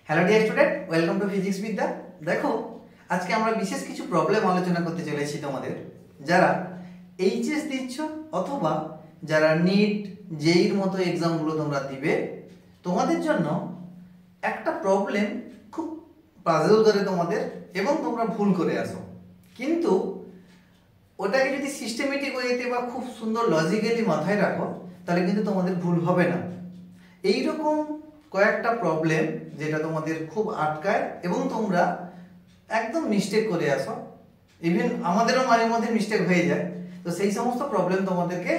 Hello dear student, welcome to physics বিদ্যা। দেখো, আজকে আমরা বিশেষ কিছু প্রবলেম আলোচনা করতে চলেছি তোমাদের যারা এইচএস দিচ্ছ অথবা যারা নিট জেইর মতো এক্সামগুলো তোমরা দিবে। তোমাদের জন্য একটা প্রবলেম খুব পাজল করে তোমাদের এবং তোমরা ভুল করে আসো, কিন্তু ওটাকে যদি সিস্টেমেটিক ওয়েতে বা খুব সুন্দর লজিক্যালি মাথায় রাখো তাহলে কিন্তু তোমাদের ভুল হবে না। এইরকম কয়েকটা প্রবলেম যেটা তোমাদের খুব আটকায় এবং তোমরা একদম মিস্টেক করে আসো, ইভেন আমাদেরও মাঝে মধ্যে মিস্টেক হয়ে যায়। তো সেই সমস্ত প্রবলেম তোমাদেরকে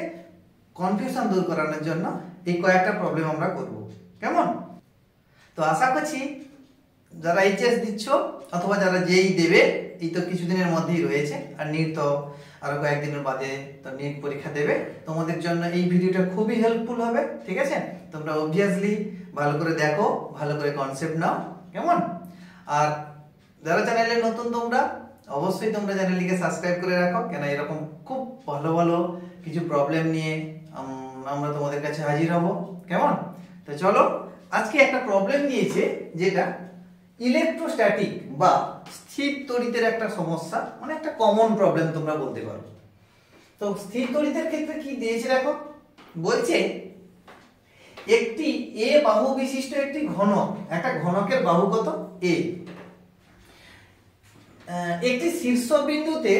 কনফিউশন দূর করানোর জন্য এই কয়েকটা প্রবলেম আমরা করব, কেমন? তো আশা করছি যারা এইচএস দিচ্ছ অথবা যারা যেই দেবে, এই তো কিছুদিনের মধ্যেই রয়েছে, আর নিট তো আরো কয়েকদিনের বাদে তো নিট পরীক্ষা দেবে, তোমাদের জন্য এই ভিডিওটা খুবই হেল্পফুল হবে। ঠিক আছে, তোমরা অবভিয়াসলি ভালো করে দেখো, ভালো করে কনসেপ্ট নাও, কেমন? আর যারা চ্যানেলে নতুন তোমরা অবশ্যই তোমরা চ্যানেলটিকে সাবস্ক্রাইব করে রাখো, কেন এরকম খুব ভালো ভালো কিছু প্রবলেম নিয়ে আমরা তোমাদের কাছে হাজির হব, কেমন? তো চলো, আজকে একটা প্রবলেম নিয়েছে যেটা ইলেকট্রোস্ট্যাটিক বা স্থির তড়িতের একটা সমস্যা, মানে একটা কমন প্রবলেম তোমরা বলতে পারো। তো স্থির তড়িতের ক্ষেত্রে কি দিয়েছে দেখো, বলছে একটি এ বাহু বিশিষ্ট একটি ঘনক, একটা ঘনকের বাহু কত এ, একটি শীর্ষবিন্দুতে,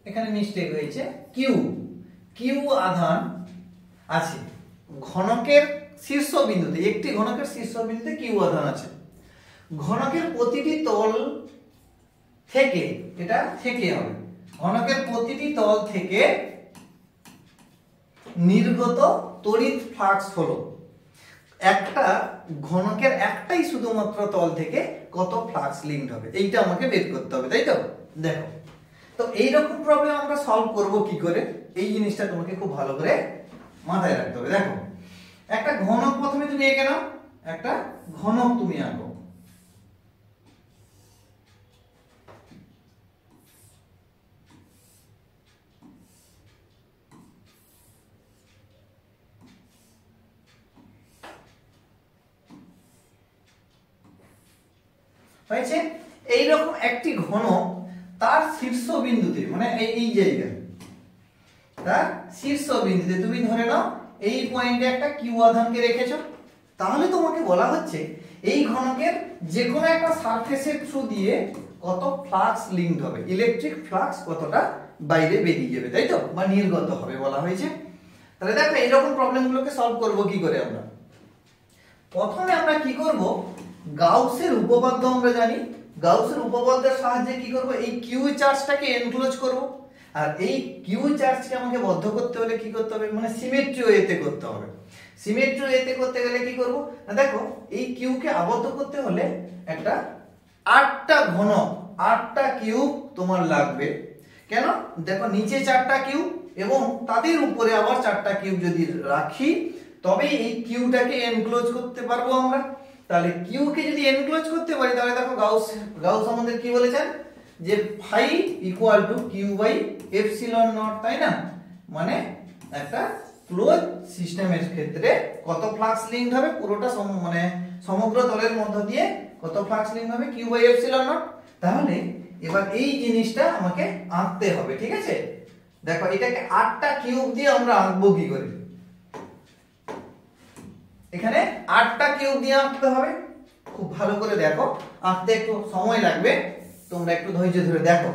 এখানে মিস্টেক হয়েছে, কিউ আধান আছে। ঘনকের শীর্ষবিন্দুতে, একটি ঘনকের শীর্ষবিন্দুতে কিউ আধান আছে। ঘনকের প্রতিটি তল থেকে, এটা থেকে হবে, ঘনকের প্রতিটি তল থেকে নির্গত তড়িৎ ফ্লাক্স হলো, একটা ঘনকের একটাই শুধুমাত্র তল থেকে কত ফ্লাক্স লিঙ্কড হবে, এইটা আমাকে বের করতে হবে, তাই তো? দেখো, তো এইরকম প্রবলেম আমরা সলভ করব কি করে, এই জিনিসটা তোমাকে খুব ভালো করে মাথায় রাখতে হবে। দেখো, একটা ঘনক প্রথমে তুমি এঁকে নাও, একটা ঘনক তুমি আঁকো। হয়েছে? এইরকম একটি ঘনক তার শীর্ষবিন্দুতে, মানে এই জায়গায় তার শীর্ষবিন্দুতে তুমি ধরে নাও এই পয়েন্টে একটা কিউ আধানকে রেখেছো, তাহলে তোমাকে বলা হচ্ছে এই ঘনকের যে কোনো একটা সারফেসের থ্রু দিয়ে কত ফ্লাক্স লিঙ্কড হবে, ইলেকট্রিক ফ্লাক্স কতটা বাইরে বেরিয়ে যাবে, তাই তো, বা নির্গত হবে বলা হয়েছে। তাহলে দেখো, এইরকম প্রবলেমগুলোকে সলভ করব কি করে আমরা। প্রথমে আমরা কি করব, গাউসের উপপাদ্য আমরা জানি, গাউসের উপপাদ্যের সাহায্যে কি করব, এই কিউ চার্জটাকে এনক্লোজ করব। আর এই কিউ চার্জকে আমাকে বদ্ধ করতে হলে কি করতে হবে, মানে সিমেট্রি ওয়েতে করতে হবে। সিমেট্রি ওয়েতে করতে গেলে কি করব না, দেখো, এই কিউ কে আবদ্ধ করতে হলে একটা 8টা ঘনক, 8টা কিউব তোমার লাগবে। কেন? দেখো, নিচে 4টা কিউব এবং তাদের উপরে আবার 4টা কিউব যদি রাখি তবে এই কিউটাকে এনক্লোজ করতে পারবো আমরা। তাহলে কিউ কে যদি এনক্লোজ করতে পারি, তাহলে দেখো গাউস আমাদের কি বলেছেন যে phi equal to Q by epsilon nought, তাই না? মানে একটা ক্লোজ সিস্টেমের ক্ষেত্রে কত ফ্লাক্স লিঙ্কড হবে, পুরোটা মানে সমগ্র তলের মধ্য দিয়ে কত ফ্লাক্স লিঙ্কড হবে, কিউ বাই এপসিলন নট। তাহলে এবার এই জিনিসটা আমাকে আঁকতে হবে, ঠিক আছে? দেখো, এটাকে 8টা কিউব দিয়ে আমরা আঁকবো কি করে, এখানে 8টা কিউব দিয়ে আঁকতে হবে। খুব ভালো করে দেখো, আঁকতে একটু সময় লাগবে, তোমরা একটু ধৈর্য ধরে দেখো।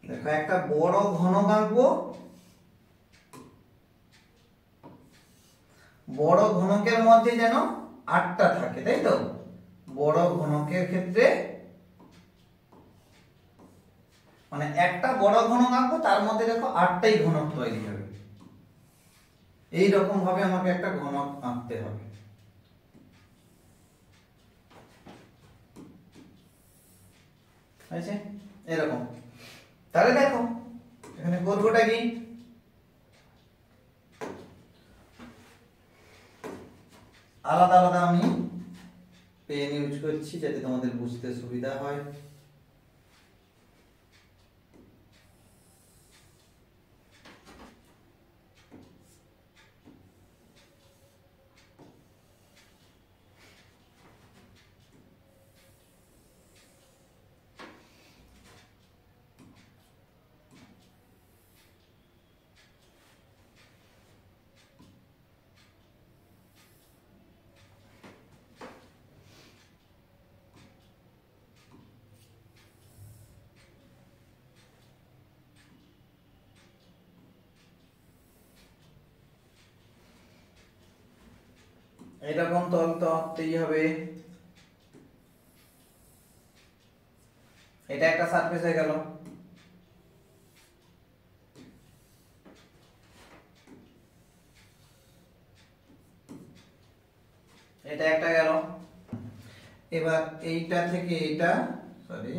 দেখো, একটা বড় ঘনক আঁকবো, বড় ঘনকের মধ্যে যেন 8টা থাকে, তাই তো? বড় ঘনকের ক্ষেত্রে মানে একটা বড় ঘনক আঁকবো, তার মধ্যে দেখো 8টাই ঘনক তৈরি হবে। এই রকম ভাবে আমাকে একটা ঘনক আঁকতে হবে। আছে এরকম। তাহলে দেখো এখানে করবোটা কি, আলাদা আলাদা আমি পেন ইউজ করছি যাতে তোমাদের বুঝতে সুবিধা হয়। এরকম তল তো আঁকতেই হবে। এটা একটা সারফেস হয়ে গেল। এটা একটা গেল। এবার এইটা থেকে এইটা, সরি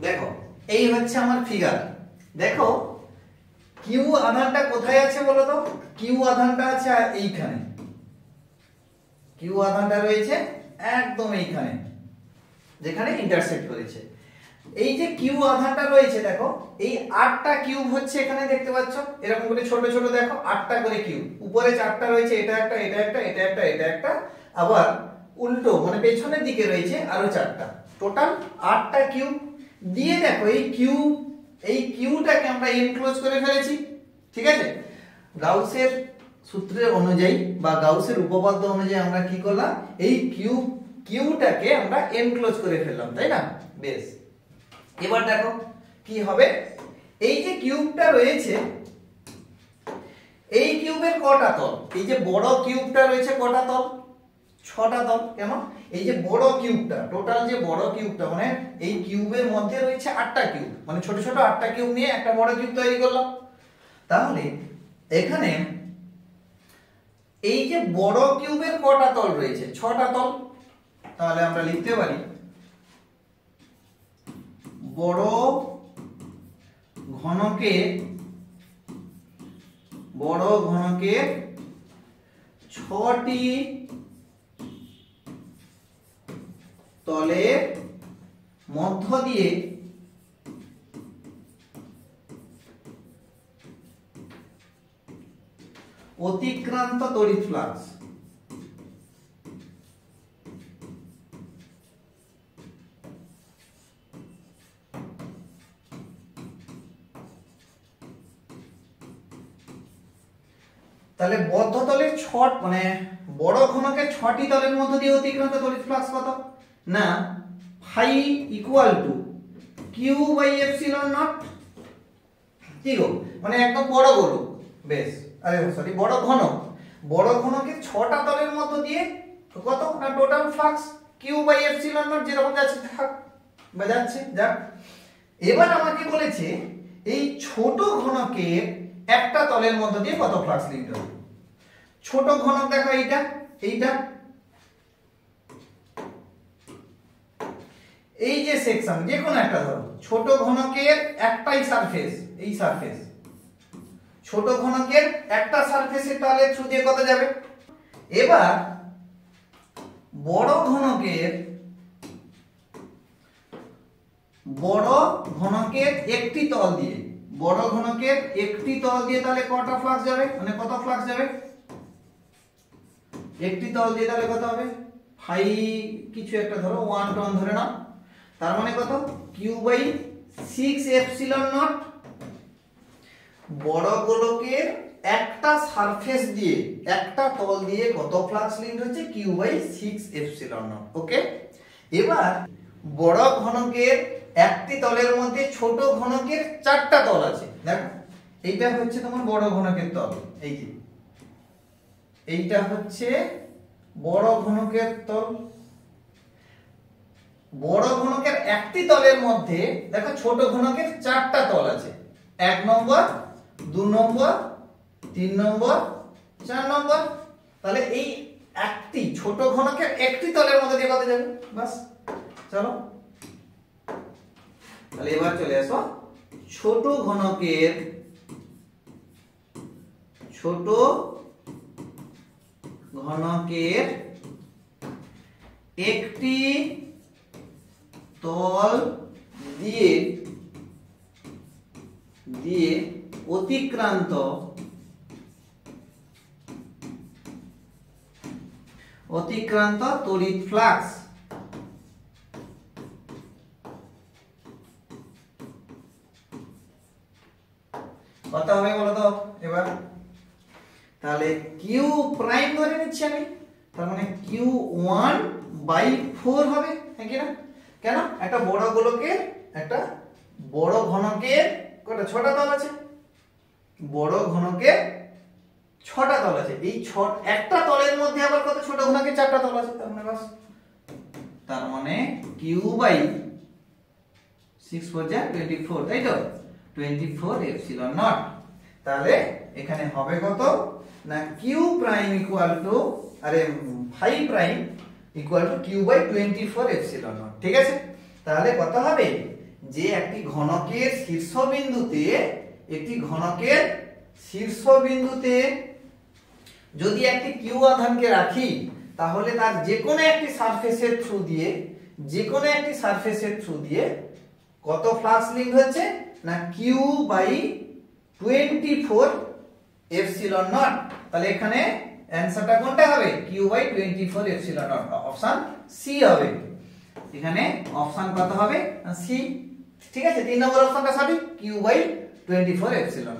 দেখো এই হচ্ছে আমার ফিগার। দেখো কিউ আধানটা কোথায় আছে বলো তো? কিউ আধানটা আছে এইখানে, কিউ আধানটা রয়েছে একদম এইখানে যেখানে ইন্টারসেক্ট করেছে। এই যে কিউ আধানটা রয়েছে দেখো, এই 8টা কিউব হচ্ছে এখানে দেখতে পাচ্ছ, এরকম করে ছোট ছোট দেখো 8টা করে কিউব, উপরে 4টা রয়েছে, এটা একটা, এটা একটা, এটা একটা, এটা একটা, আবার উল্টো মানে পেছনের দিকে রয়েছে আরো 4টা, টোটাল 8টা কিউব দিয়ে দেখো এই কিউটাকে আমরা এনক্লোজ করে ফেলেছি। ঠিক আছে, গাউসের সূত্রের অনুযায়ী বা গাউসের উপপাদ্য অনুযায়ী আমরা কি করলাম, এই কিউটাকে আমরা এনক্লোজ করে ফেললাম, তাই না? বেশ, এবার দেখো কি হবে, এই যে কিউবটা রয়েছে, এই কিউবের কটা তল? এই যে বড় কিউবটা রয়েছে কটা তল? 6টা তল। কেন? এই যে বড় কিউবটা, টোটাল যে বড় কিউবটা মানে এই কিউবের মধ্যে রয়েছে 8টা কিউব, মানে ছোট ছোট 8টা কিউব নিয়ে একটা বড় কিউব তৈরি করলাম। তাহলে এখানে এই যে বড় কিউবের কটা তল রয়েছে? 6টা তল। তাহলে আমরা লিখতে পারি বড় ঘনকের 6টি তলের মধ্য দিয়ে অতিক্রান্ত তড়িৎ ফ্লাক্স। তাহলে বদ্ধ তলের মানে বড় ঘনকের 6টি তলের মধ্য দিয়ে অতিক্রান্ত তড়িৎ ফ্লাক্স কত না, phi equal to Q by epsilon nought. কি গো, মানে একদম বড় গোলক। বেশ, আরে সরি বড় ঘনকের 6টা তলের মধ্য দিয়ে কত না total flux Q by epsilon nought, যেরকম যাচ্ছে থাক বা যাচ্ছে যাক। এবার আমাকে বলেছে এই ছোট ঘনকের একটা তলের মধ্য দিয়ে কত ফ্লাক্স লিখতে হবে। ছোট ঘনক দেখো এইটা, এই যে সেকশন যে কোনো একটা ধরো, ছোট ঘনকের একটাই সারফেস, এই সারফেস, ছোট ঘনকের একটা সারফেসের তাহলে থ্রু দিয়ে কত যাবে। এবার বড় ঘনকের একটি তল দিয়ে, বড় ঘনকের একটি তল দিয়ে তাহলে কটা ফ্লাক্স যাবে, মানে কত ফ্লাক্স যাবে? একটি তল দিয়ে তাহলে কত হবে, ফাই কিছু একটা ধরো 1 টন ধরে নাও, তার মানে কত কিউ বাই 6 এপসিলন নট। বড় গোলকের একটা সারফেস দিয়ে, একটা তল দিয়ে কত ফ্লাক্স লিংক হচ্ছে, কিউ বাই 6 এপসিলন নট। ওকে, এবার বড় ঘনকের একটি তলের মধ্যে ছোট ঘনকের 4টা তল আছে। দেখো এইটা হচ্ছে তোমার বড় ঘনকের তল, এই যে এইটা হচ্ছে বড় ঘনকের তল। বড় ঘনকের একটি তলের মধ্যে দেখো ছোট ঘনকের 4টা তল আছে, 1 নম্বর, 2 নম্বর, 3 নম্বর, 4 নম্বর। তাহলে এই একটি ছোট ঘনকের একটি তলের মধ্যে দিয়ে কত যাবে? বাস, চলো তাহলে এবার চলে আসো ছোট ঘনকের একটি তল দিয়ে অতিক্রান্ত তড়িৎ ফ্লাক্স কত হবে বলো তো এবার? তাহলে কিউ প্রাইম ধরে নিচ্ছি আমি, তার মানে Q1/4 হবে, হ্যাঁ কি না? কেন? একটা বড় গোলকের একটা বড় ঘনকের কটা ছটা তল আছে, বড় ঘনকের 6টা তল আছে, এই একটা তলের মধ্যে আবার কত ছোট ঘনকের 4টা তল আছে, তার মানে বাস, তার মানে Q/6/24, তাই তো 24 এপসিলন নট। তাহলে এখানে হবে কত না Q prime equal to phi prime equal to Q/24 epsilon nought. ঠিক আছে, তাহলে কত হবে যে একটি ঘনকের শীর্ষবিন্দুতে যদি একটি কিউ আধানকে রাখি, তাহলে তার যে কোনো একটি সারফেসের থ্রু দিয়ে কত ফ্লাক্স লিংক হচ্ছে না Q/24 এপসিলন নট। তাহলে এখানে অ্যানসারটা কোনটা হবে? Q/24 epsilon not, option C হবে। এখানে অপশন কত হবে? সি। ঠিক আছে, 3 নম্বর অপশনটা সঠিক, Q/24 এপসিলন নট।